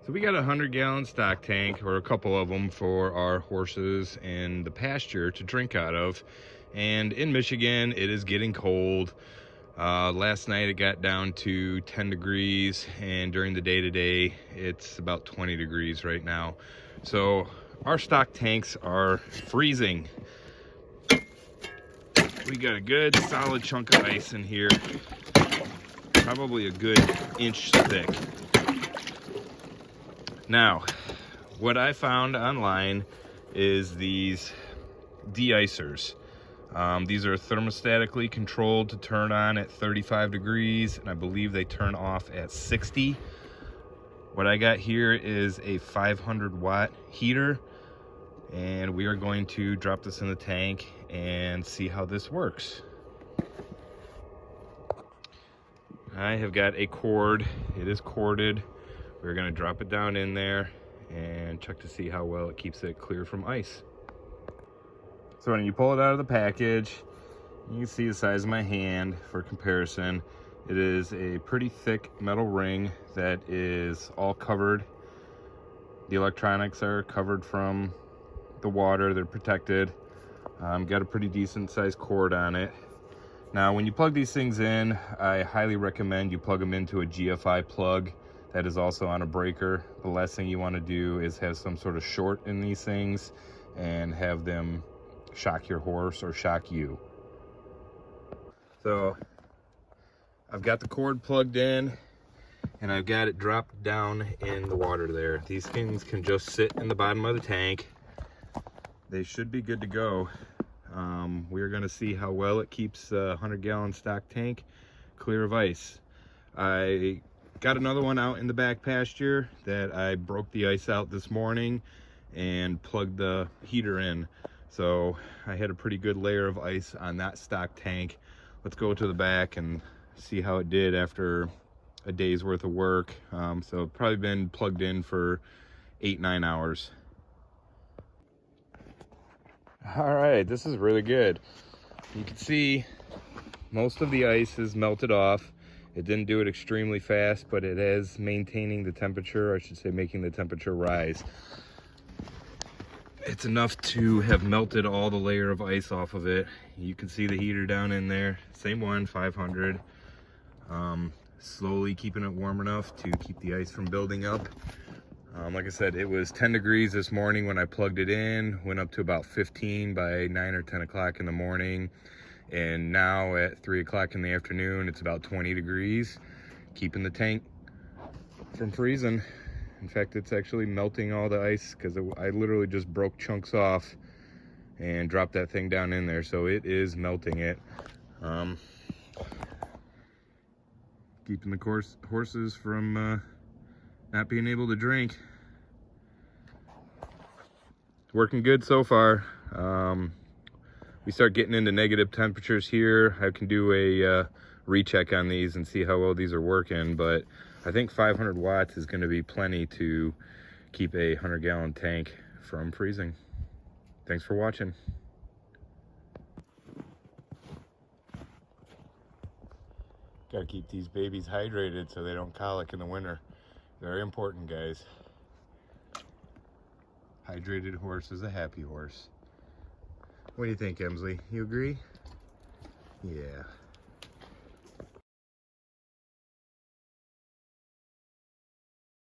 So we got a 100-gallon stock tank, or a couple of them, for our horses in the pasture to drink out of. And in Michigan, it is getting cold. Last night it got down to 10 degrees, and during the day today, it's about 20 degrees right now. So our stock tanks are freezing. We got a good solid chunk of ice in here, probably a good inch thick. Now, what I found online is these de-icers. These are thermostatically controlled to turn on at 35 degrees, and I believe they turn off at 60. What I got here is a 500-watt heater, and we are going to drop this in the tank and see how this works. I have got a cord. It is corded. We're going to drop it down in there and check to see how well it keeps it clear from ice. So when you pull it out of the package, you can see the size of my hand for comparison. It is a pretty thick metal ring that is all covered. The electronics are covered from the water, they're protected. Got a pretty decent sized cord on it. Now when you plug these things in, I highly recommend you plug them into a GFI plug that is also on a breaker. The last thing you want to do is have some sort of short in these things and have them shock your horse or shock you. So I've got the cord plugged in and I've got it dropped down in the water there. These things can just sit in the bottom of the tank. They should be good to go. We're going to see how well it keeps a 100-gallon stock tank clear of ice. I got another one out in the back pasture that I broke the ice out this morning and plugged the heater in. So I had a pretty good layer of ice on that stock tank. Let's go to the back and see how it did after a day's worth of work. So it's probably been plugged in for 8-9 hours. All right, this is really good. You can see most of the ice is melted off. It didn't do it extremely fast, but it is maintaining the temperature, I should say making the temperature rise. It's enough to have melted all the layer of ice off of it. You can see the heater down in there, same one, 500. Slowly keeping it warm enough to keep the ice from building up. Like I said, it was 10 degrees this morning when I plugged it in, went up to about 15 by 9 or 10 o'clock in the morning. And now at 3 o'clock in the afternoon, it's about 20 degrees, keeping the tank from freezing. In fact, it's actually melting all the ice because I literally just broke chunks off and dropped that thing down in there. So it is melting it. Keeping the horses from not being able to drink. Working good so far. We start getting into negative temperatures here, I can do a recheck on these and see how well these are working, but I think 500 watts is going to be plenty to keep a 100-gallon tank from freezing. Thanks for watching. Gotta keep these babies hydrated so they don't colic in the winter. Very important, guys. Hydrated horse is a happy horse. What do you think, Emsley? You agree? Yeah.